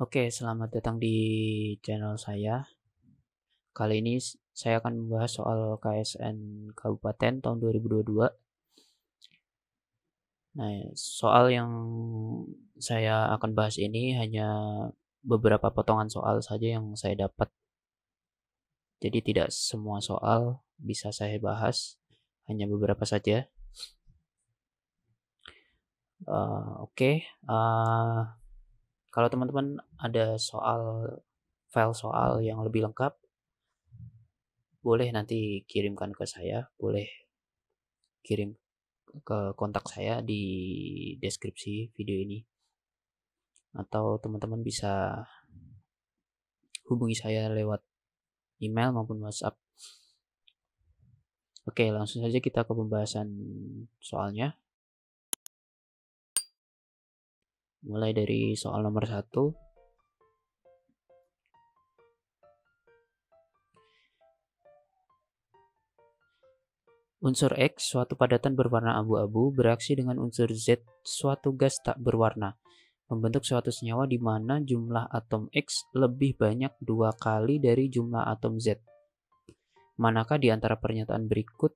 Oke, selamat datang di channel saya. Kali ini saya akan membahas soal KSN Kabupaten tahun 2022. Nah, soal yang saya akan bahas ini hanya beberapa potongan soal saja yang saya dapat. Jadi tidak semua soal bisa saya bahas, hanya beberapa saja. Oke. Kalau teman-teman ada file soal yang lebih lengkap, boleh nanti kirimkan ke saya, boleh kirim ke kontak saya di deskripsi video ini, atau teman-teman bisa hubungi saya lewat email maupun WhatsApp. Oke, langsung saja kita ke pembahasan soalnya. Mulai dari soal nomor 1. Unsur X, suatu padatan berwarna abu-abu, bereaksi dengan unsur Z, suatu gas tak berwarna, membentuk suatu senyawa di mana jumlah atom X lebih banyak 2 kali dari jumlah atom Z. Manakah di antara pernyataan berikut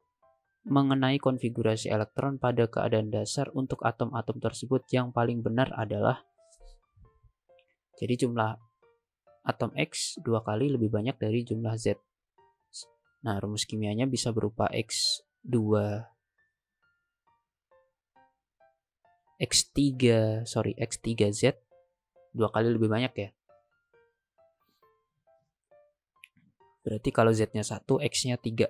mengenai konfigurasi elektron pada keadaan dasar untuk atom-atom tersebut yang paling benar adalah? Jadi jumlah atom X 2 kali lebih banyak dari jumlah Z. Nah, rumus kimianya bisa berupa X3Z 2 kali lebih banyak ya. Berarti kalau Z-nya 1, X-nya 3.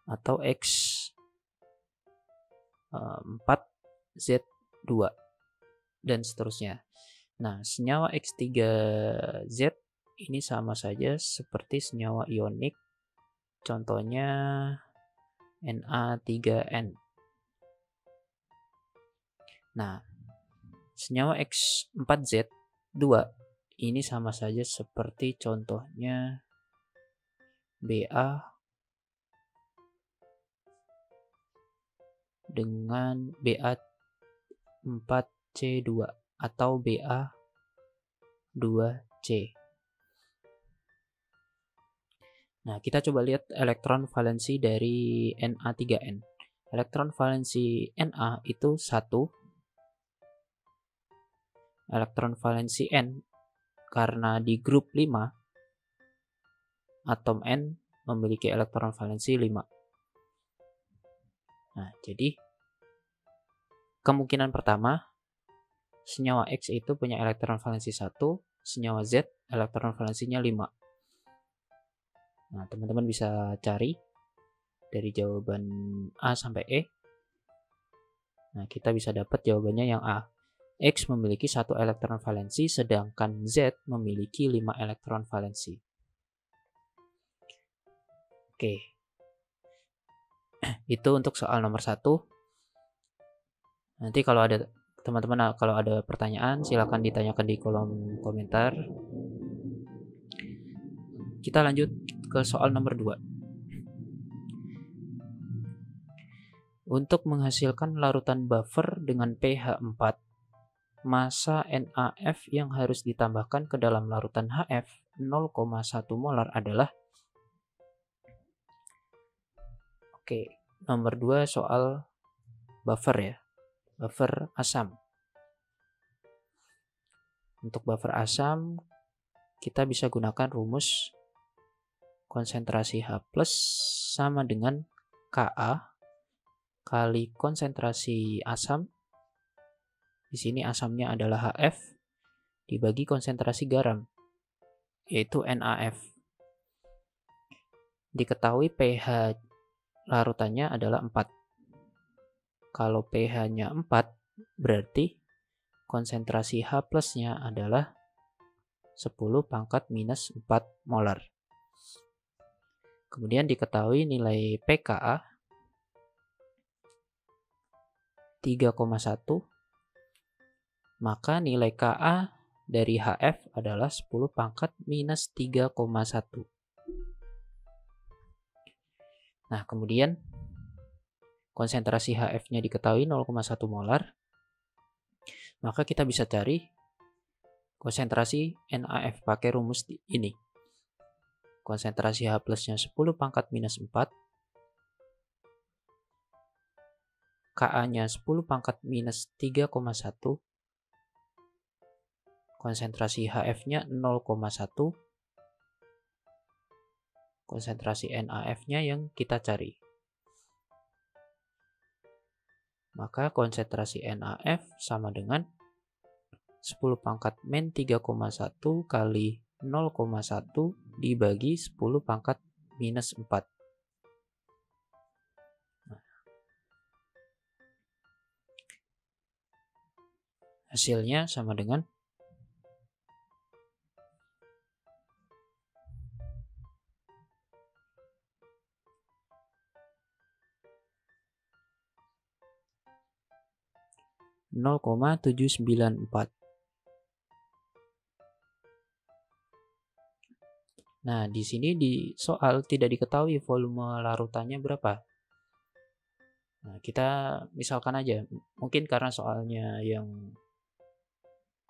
Atau X4, Z2, dan seterusnya. Nah, senyawa X3Z ini sama saja seperti senyawa ionik, contohnya Na3N. Nah, senyawa X4Z2 ini sama saja seperti contohnya Ba dengan Ba4C2 atau Ba2C. Nah, kita coba lihat elektron valensi dari Na3N. Elektron valensi Na itu 1. Elektron valensi N, karena di grup 5, atom N memiliki elektron valensi 5. Nah, jadi kemungkinan pertama, senyawa X itu punya elektron valensi 1, senyawa Z elektron valensinya 5. Nah, teman-teman bisa cari dari jawaban A sampai E. Nah, kita bisa dapat jawabannya yang A. X memiliki 1 elektron valensi, sedangkan Z memiliki 5 elektron valensi. Oke. Itu untuk soal nomor 1. Nanti kalau ada teman-teman kalau ada pertanyaan silakan ditanyakan di kolom komentar. Kita lanjut ke soal nomor 2. Untuk menghasilkan larutan buffer dengan pH 4, massa NaF yang harus ditambahkan ke dalam larutan HF 0,1 molar adalah? Oke, nomor 2 soal buffer ya. Buffer asam. Untuk buffer asam, kita bisa gunakan rumus konsentrasi H+ sama dengan Ka kali konsentrasi asam. Di sini asamnya adalah HF dibagi konsentrasi garam, yaitu NaF. Diketahui pH larutannya adalah 4. Kalau pH-nya 4, berarti konsentrasi H+-nya adalah 10⁻⁴ molar. Kemudian diketahui nilai pKa 3,1, maka nilai Ka dari HF adalah 10⁻⁻³ 3,1. Nah, kemudian konsentrasi HF-nya diketahui 0,1 molar, maka kita bisa cari konsentrasi NaF pakai rumus ini. Konsentrasi H plusnya 10 pangkat minus 4, Ka-nya 10 pangkat minus 3,1, konsentrasi HF-nya 0,1, konsentrasi NaF-nya yang kita cari. Maka konsentrasi NaF sama dengan 10 pangkat min 3,1 kali 0,1 dibagi 10 pangkat minus 4. Hasilnya sama dengan 0,794. Nah, di sini di soal tidak diketahui volume larutannya berapa. Nah, kita misalkan aja, mungkin karena soalnya yang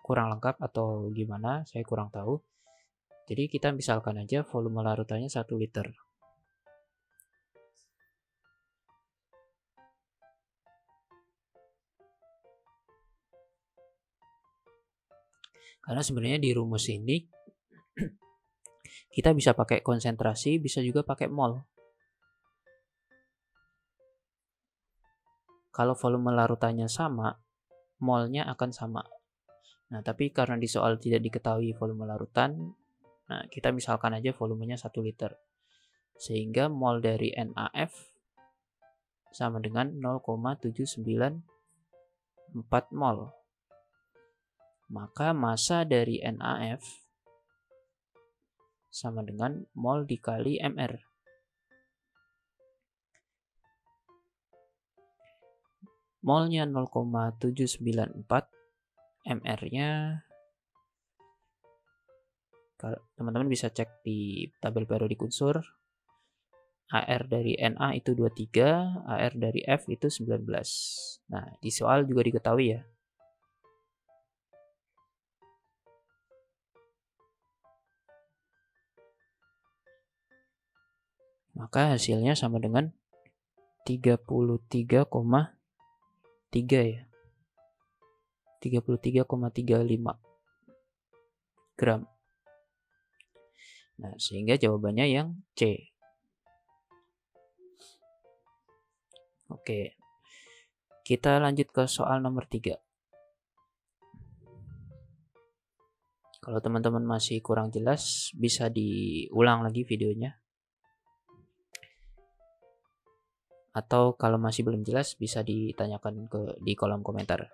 kurang lengkap atau gimana, saya kurang tahu. Jadi kita misalkan aja volume larutannya 1 liter. Karena sebenarnya di rumus ini kita bisa pakai konsentrasi, bisa juga pakai mol. Kalau volume larutannya sama, molnya akan sama. Nah, tapi karena di soal tidak diketahui volume larutan, nah kita misalkan aja volumenya 1 liter. Sehingga mol dari NaF sama dengan 0,794 mol. Maka massa dari NaF sama dengan mol dikali mR. Molnya 0,794, mR-nya teman-teman bisa cek di tabel periodik unsur. AR dari Na itu 23, AR dari F itu 19. Nah, di soal juga diketahui ya. Maka hasilnya sama dengan 33,3 ya. 33,35 gram. Nah, sehingga jawabannya yang C. Oke. Kita lanjut ke soal nomor 3. Kalau teman-teman masih kurang jelas, bisa diulang lagi videonya. Atau kalau masih belum jelas, bisa ditanyakan di kolom komentar.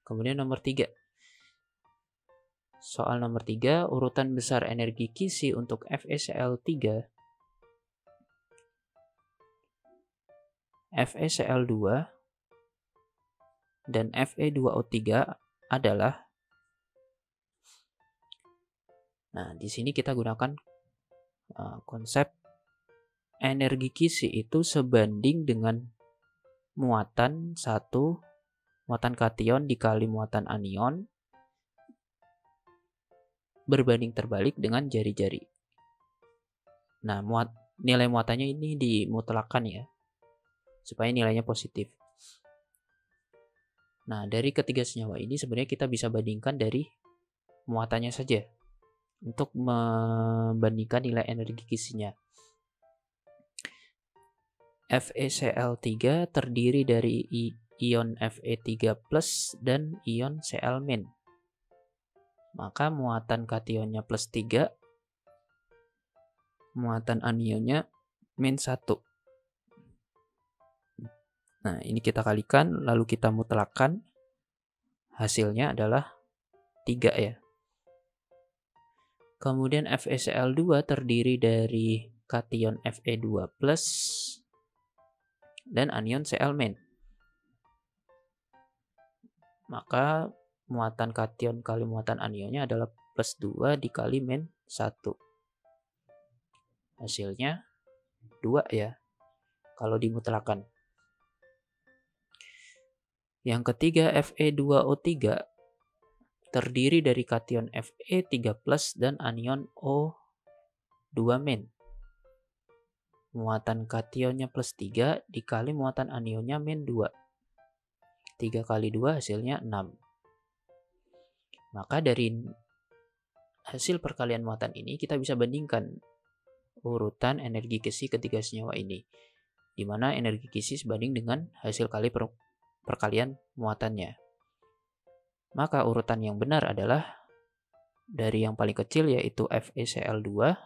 Kemudian nomor 3. Soal nomor 3, urutan besar energi kisi untuk FeCl3, FeCl2, dan Fe2O3 adalah. Nah, di sini kita gunakan konsep energi kisi itu sebanding dengan muatan kation dikali muatan anion berbanding terbalik dengan jari-jari. Nah, nilai muatannya ini dimutlakkan ya, supaya nilainya positif. Nah, dari ketiga senyawa ini sebenarnya kita bisa bandingkan dari muatannya saja untuk membandingkan nilai energi kisinya. FeCl3 terdiri dari ion Fe3+ dan ion Cl-. Maka muatan kationnya +3, muatan anionnya -1. Nah, ini kita kalikan, lalu kita mutlakkan. Hasilnya adalah 3 ya. Kemudian FeCl2 terdiri dari kation Fe2+ dan anion Cl-. Maka muatan kation kali muatan anionnya adalah +2 dikali -1. Hasilnya 2 ya, kalau dimutlakan. Yang ketiga, Fe2O3 terdiri dari kation Fe3+ dan anion O2-. Muatan kationnya +3 dikali muatan anionnya -2. 3 kali 2 hasilnya 6. Maka dari hasil perkalian muatan ini kita bisa bandingkan urutan energi kisi ketiga senyawa ini, di mana energi kisi sebanding dengan hasil kali perkalian muatannya. Maka urutan yang benar adalah dari yang paling kecil yaitu FeCl2,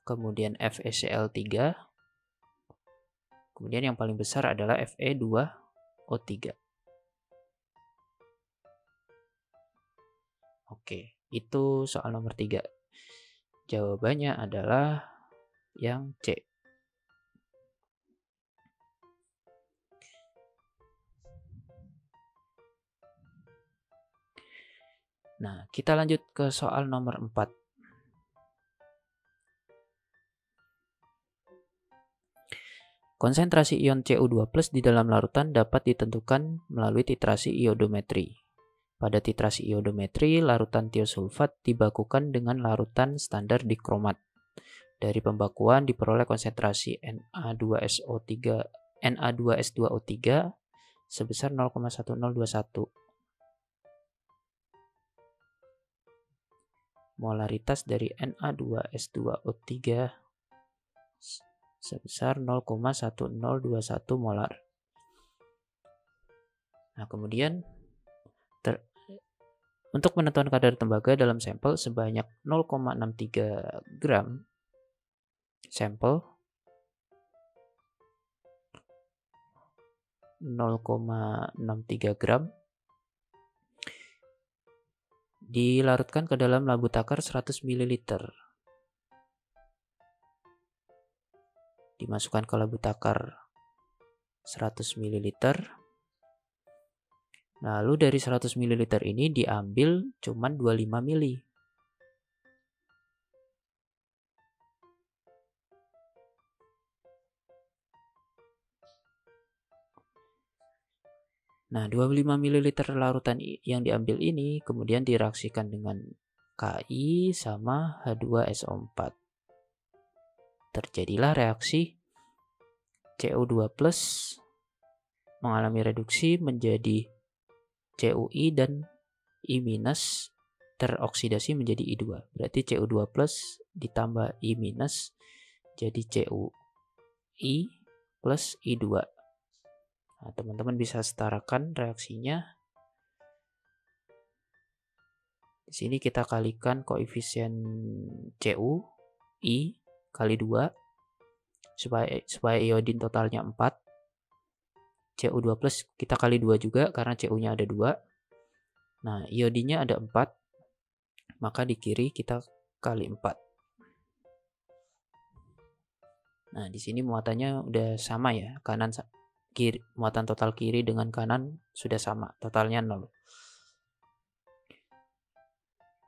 kemudian FeCl3, kemudian yang paling besar adalah Fe2O3. Oke, itu soal nomor 3. Jawabannya adalah yang C. Nah, kita lanjut ke soal nomor 4. Konsentrasi ion Cu2+ di dalam larutan dapat ditentukan melalui titrasi iodometri. Pada titrasi iodometri, larutan tiosulfat dibakukan dengan larutan standar dikromat. Dari pembakuan diperoleh konsentrasi Na2S2O3 sebesar 0,1021. Molaritas dari Na2S2O3 sebesar 0,1021 molar. Nah, kemudian untuk menentukan kadar tembaga dalam sampel sebanyak 0,63 gram sampel, 0,63 gram dilarutkan ke dalam labu takar 100 ml. Dimasukkan ke labu takar 100 ml. Lalu dari 100 ml ini diambil cuman 25 ml. Nah, 25 ml larutan yang diambil ini kemudian direaksikan dengan Ki sama H2SO4. Terjadilah reaksi Cu2+ mengalami reduksi menjadi Cui dan I- teroksidasi menjadi I2. Berarti Cu2+ ditambah I- jadi Cui plus I2. Nah, teman-teman bisa setarakan reaksinya. Di sini kita kalikan koefisien Cu, I kali 2 supaya iodin totalnya 4. Cu2+ kita kali 2 juga karena Cu-nya ada 2. Nah, iodinnya ada 4. Maka di kiri kita kali 4. Nah, di sini muatannya udah sama ya. Kanan kiri, muatan total kiri dengan kanan sudah sama, totalnya 0.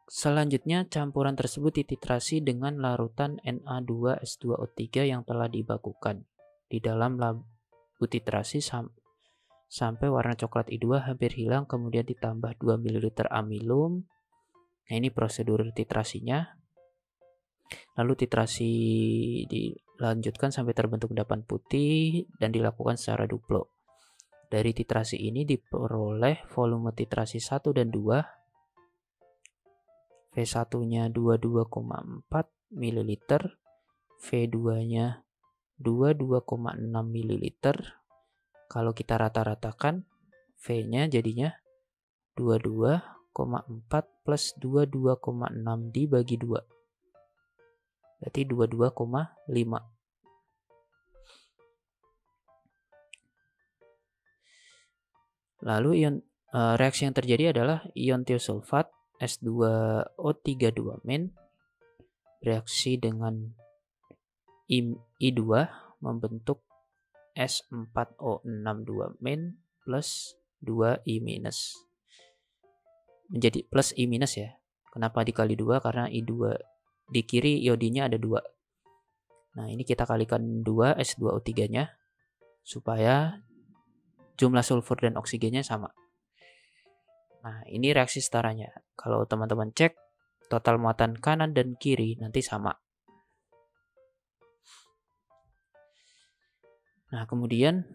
Selanjutnya, campuran tersebut dititrasi dengan larutan Na2S2O3 yang telah dibakukan. Di dalam labu titrasi sampai warna coklat I2 hampir hilang, kemudian ditambah 2 ml amilum. Nah, ini prosedur titrasinya. Lalu titrasi dilanjutkan sampai terbentuk endapan putih dan dilakukan secara duplo. Dari titrasi ini diperoleh volume titrasi 1 dan 2. V1-nya 22,4 ml, V2-nya 22,6 ml. Kalau kita rata-ratakan, V-nya jadinya 22,4 plus 22,6 dibagi 2. Berarti 22,5. Lalu reaksi yang terjadi adalah ion tiosulfat S2O3 bereaksi dengan I2 membentuk S4O6 plus 2I-. Menjadi plus I- ya. Kenapa dikali 2? Karena I2 di kiri iodinnya ada 2. Nah, ini kita kalikan 2 S2O3-nya supaya jumlah sulfur dan oksigennya sama. Nah, ini reaksi setaranya. Kalau teman-teman cek, total muatan kanan dan kiri nanti sama. Nah, kemudian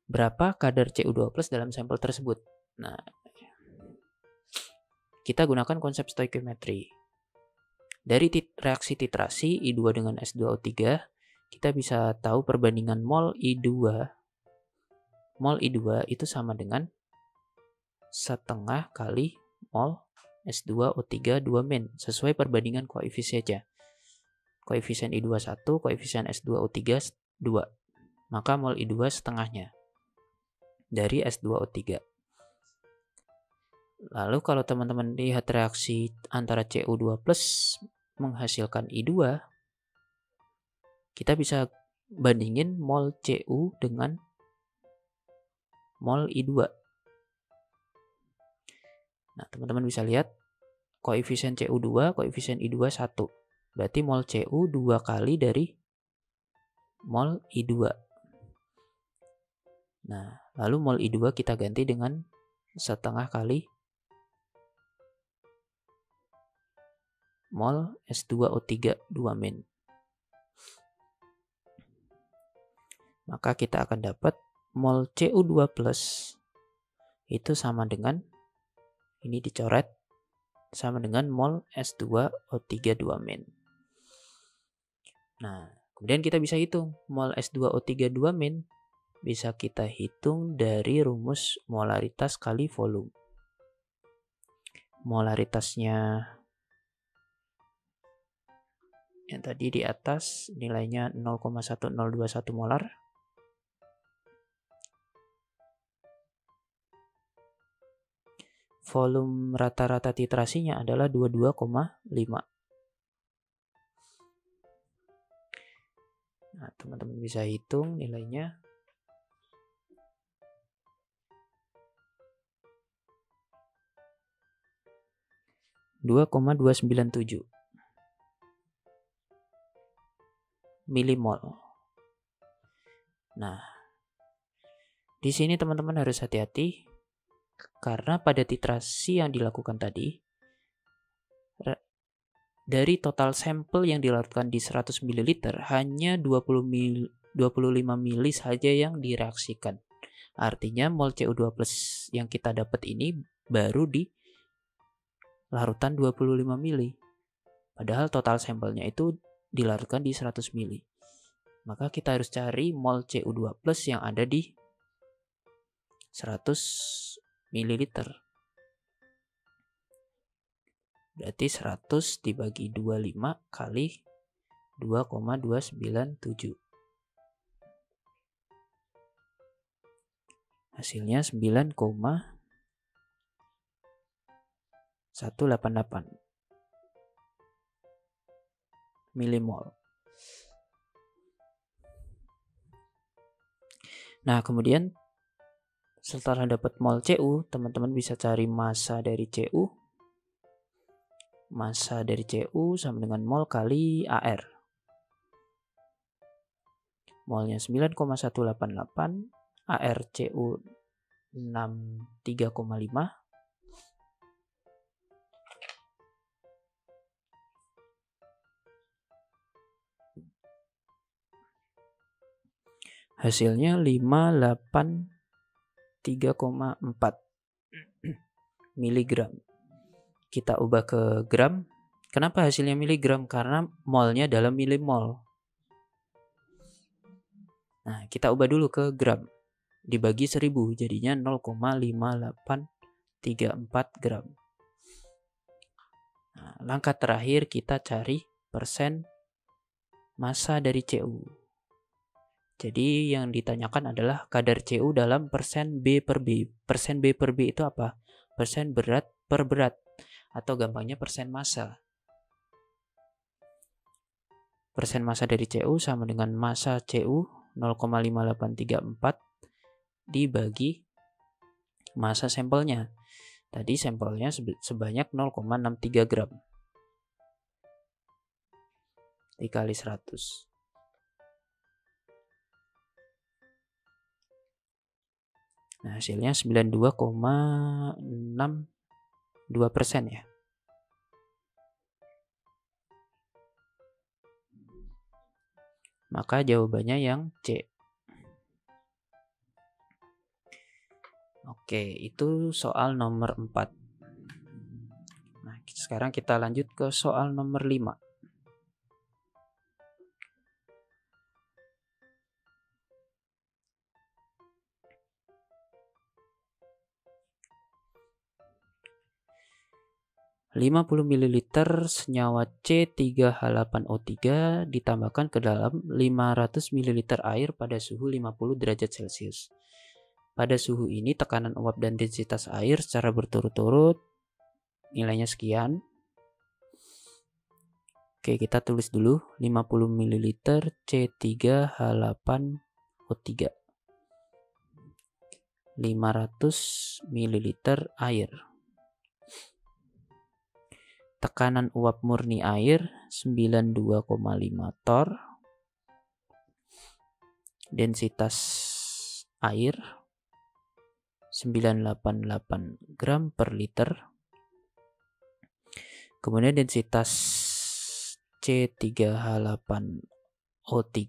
berapa kadar CO2+ dalam sampel tersebut? Nah, kita gunakan konsep stoikiometri. Dari reaksi titrasi I2 dengan S2O3, kita bisa tahu perbandingan mol I2 itu sama dengan setengah kali mol S2O3 2-min sesuai perbandingan koefisiennya. Koefisien I2 1, koefisien S2O3 2. Maka mol I2 setengahnya dari S2O3. Lalu kalau teman-teman lihat reaksi antara CO2+ menghasilkan I2, kita bisa bandingin mol Cu dengan mol I2. Nah, teman-teman bisa lihat koefisien Cu2, koefisien I2 1. Berarti mol Cu 2 kali dari mol I2. Nah, lalu mol I2 kita ganti dengan setengah kali mol S2O3 2-min. Maka kita akan dapat mol Cu2+ itu sama dengan, ini dicoret, sama dengan mol S2O3 2-min. Nah, kemudian kita bisa hitung mol S2O3 2-min bisa kita hitung dari rumus molaritas kali volume. Molaritasnya yang tadi di atas nilainya 0,1021 molar. Volume rata-rata titrasinya adalah 22,5. Nah, teman-teman bisa hitung nilainya. (2,297 milimol). Nah, di sini teman-teman harus hati-hati karena pada titrasi yang dilakukan tadi, dari total sampel yang dilakukan di 100 ml hanya 25 mili saja yang direaksikan. Artinya mol Cu2+ yang kita dapat ini baru di larutan 25 mili. Padahal total sampelnya itu dilarutkan di 100 mili. Maka kita harus cari mol Cu2+ yang ada di 100 ml. Berarti 100 dibagi 25 kali 2,297. Hasilnya 9,188 milimol. Nah, kemudian setelah dapat mol Cu, teman-teman bisa cari massa dari Cu. Massa dari Cu sama dengan mol kali AR. Molnya 9,188, AR Cu 63,5. Hasilnya 583,4 miligram. Kita ubah ke gram. Kenapa hasilnya miligram? Karena molnya dalam milimol. Nah, kita ubah dulu ke gram. Dibagi 1000 jadinya 0,5834 gram. Nah, langkah terakhir kita cari persen massa dari Cu. Jadi yang ditanyakan adalah kadar Cu dalam persen B per B. Persen B per B itu apa? Persen berat per berat. Atau gampangnya persen massa. Persen massa dari Cu sama dengan massa Cu 0,5834 dibagi massa sampelnya. Tadi sampelnya sebanyak 0,63 gram. Dikali 100. Nah, hasilnya 92,62% ya. Maka jawabannya yang C. Oke, itu soal nomor 4. Nah, sekarang kita lanjut ke soal nomor 5. Lima 50 ml senyawa C3H8O3 ditambahkan ke dalam 500 ml air pada suhu 50 derajat Celcius. Pada suhu ini tekanan uap dan densitas air secara berturut-turut nilainya sekian. Oke, kita tulis dulu 50 ml C3H8O3. 500 ml air. Tekanan uap murni air 92,5 torr. Densitas air 988 gram per liter. Kemudian densitas C3H8O3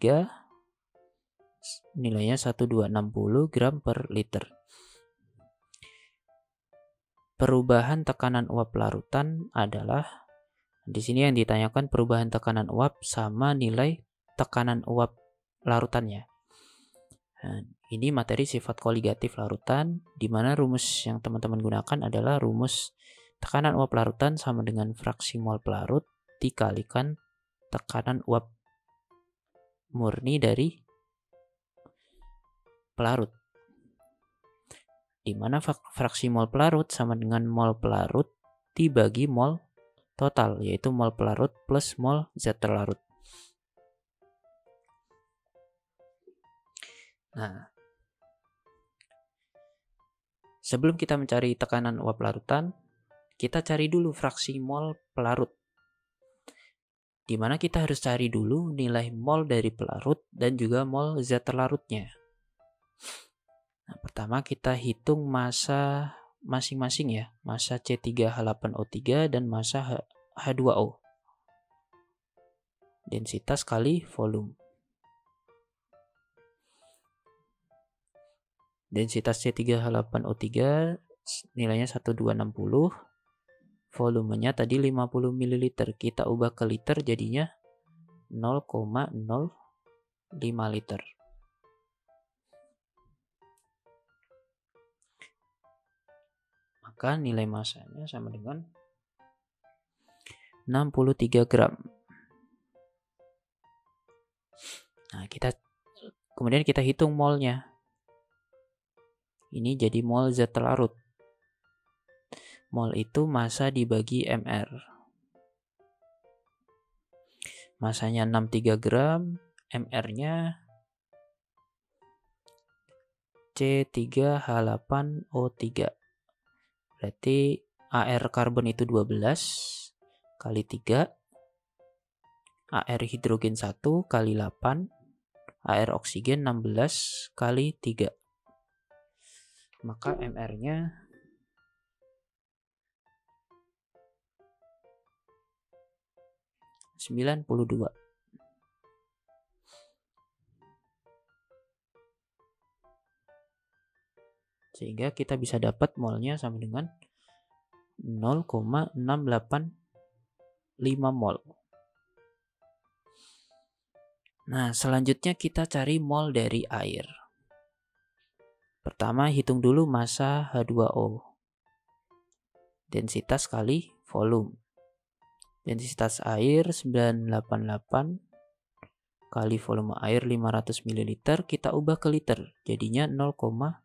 nilainya 1260 gram per liter. Perubahan tekanan uap larutan adalah, di sini yang ditanyakan perubahan tekanan uap sama nilai tekanan uap larutannya. Nah, ini materi sifat koligatif larutan, di mana rumus yang teman-teman gunakan adalah rumus tekanan uap larutan sama dengan fraksi mol pelarut dikalikan tekanan uap murni dari pelarut, di mana fraksi mol pelarut sama dengan mol pelarut dibagi mol total, yaitu mol pelarut plus mol zat terlarut. Nah, sebelum kita mencari tekanan uap larutan, kita cari dulu fraksi mol pelarut, di mana kita harus cari dulu nilai mol dari pelarut dan juga mol zat terlarutnya. Nah, pertama kita hitung massa masing-masing ya, massa C3H8O3 dan massa H2O. Densitas kali volume. Densitas C3H8O3 nilainya 1260. Volumenya tadi 50 ml. Kita ubah ke liter jadinya 0,05 liter. Maka nilai massanya sama dengan 63 gram. Nah, kemudian kita hitung molnya. Ini jadi mol zat terlarut. Mol itu massa dibagi mR. Massanya 63 gram, mR-nya C3H8O3. Berarti AR karbon itu 12 kali 3, AR hidrogen 1 kali 8, AR oksigen 16 kali 3. Maka MR-nya 92. Sehingga kita bisa dapat molnya sama dengan 0,685 mol. Nah, selanjutnya kita cari mol dari air. Pertama, hitung dulu massa H2O. Densitas kali volume. Densitas air 988 kali volume air 500 ml, kita ubah ke liter. Jadinya 0,5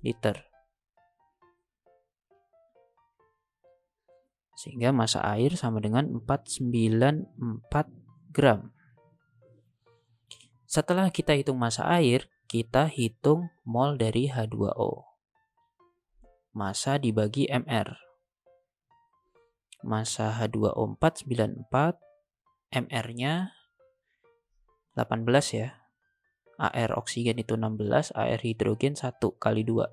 liter. Sehingga massa air sama dengan 494 gram. Setelah kita hitung massa air, kita hitung mol dari H2O. Massa dibagi mR. Massa H2O 494, mR-nya 18 ya. AR oksigen itu 16, AR hidrogen 1 kali 2.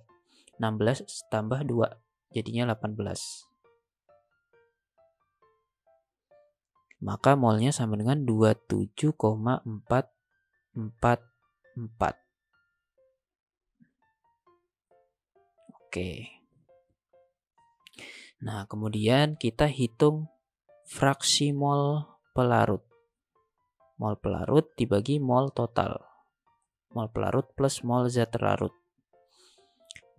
16 tambah 2, jadinya 18. Maka molnya sama dengan 27,444. Oke. Nah, kemudian kita hitung fraksi mol pelarut. Mol pelarut dibagi mol total. Mol pelarut plus mol zat larut.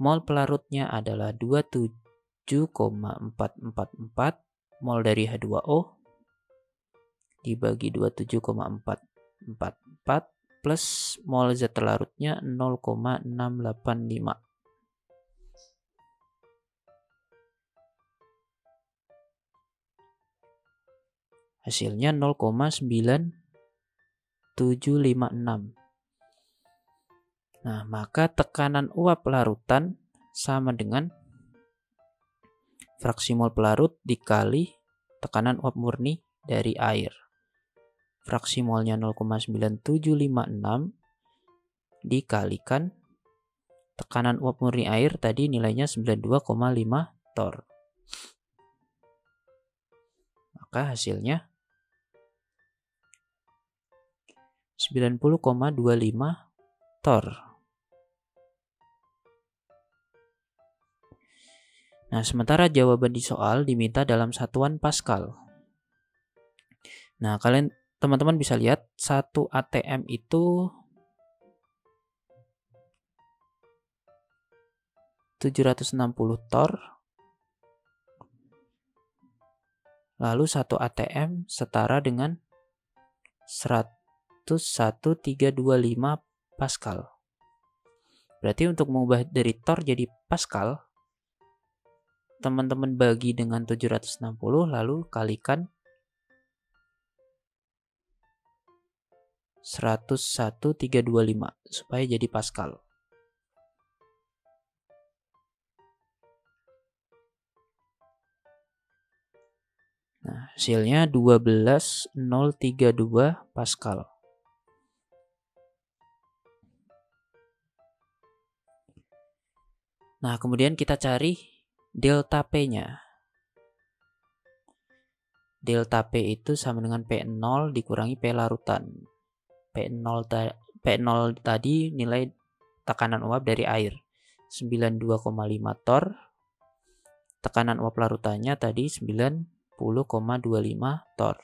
Mol pelarutnya adalah 27,444 mol dari H2O dibagi 27,444 plus mol zat larutnya 0,685. Hasilnya 0,9756. Nah, maka tekanan uap larutan sama dengan fraksi mol pelarut dikali tekanan uap murni dari air. Fraksi molnya 0,9756 dikalikan tekanan uap murni air tadi nilainya 92,5 torr. Maka hasilnya 90,25 torr. Nah, sementara jawaban di soal diminta dalam satuan Pascal. Nah, teman-teman bisa lihat 1 ATM itu 760 torr. Lalu 1 ATM setara dengan 101,325 Pascal. Berarti untuk mengubah dari torr jadi Pascal, teman-teman bagi dengan 760 lalu kalikan 101,325 supaya jadi Pascal. Nah, hasilnya 12,032 Pascal. Nah, kemudian kita cari delta P-nya. Delta P itu sama dengan P0 dikurangi P larutan. P0 tadi nilai tekanan uap dari air 92,5 torr. Tekanan uap larutannya tadi 90,25 torr.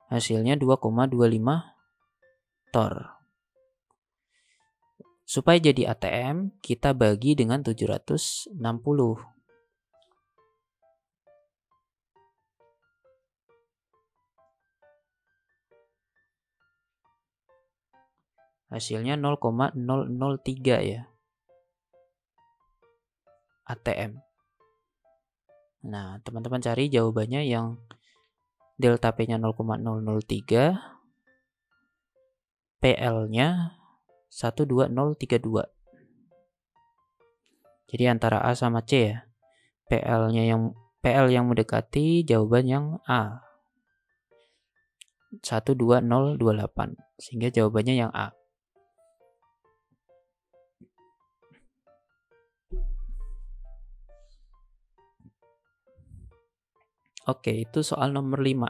Hasilnya 2,25 torr. Supaya jadi ATM, kita bagi dengan 760. Hasilnya 0,003 ya. ATM. Nah, teman-teman cari jawabannya yang delta P-nya 0,003, PL-nya 12032. Jadi antara A sama C ya. PL yang mendekati jawaban yang A. 12028. Sehingga jawabannya yang A. Oke, itu soal nomor 5.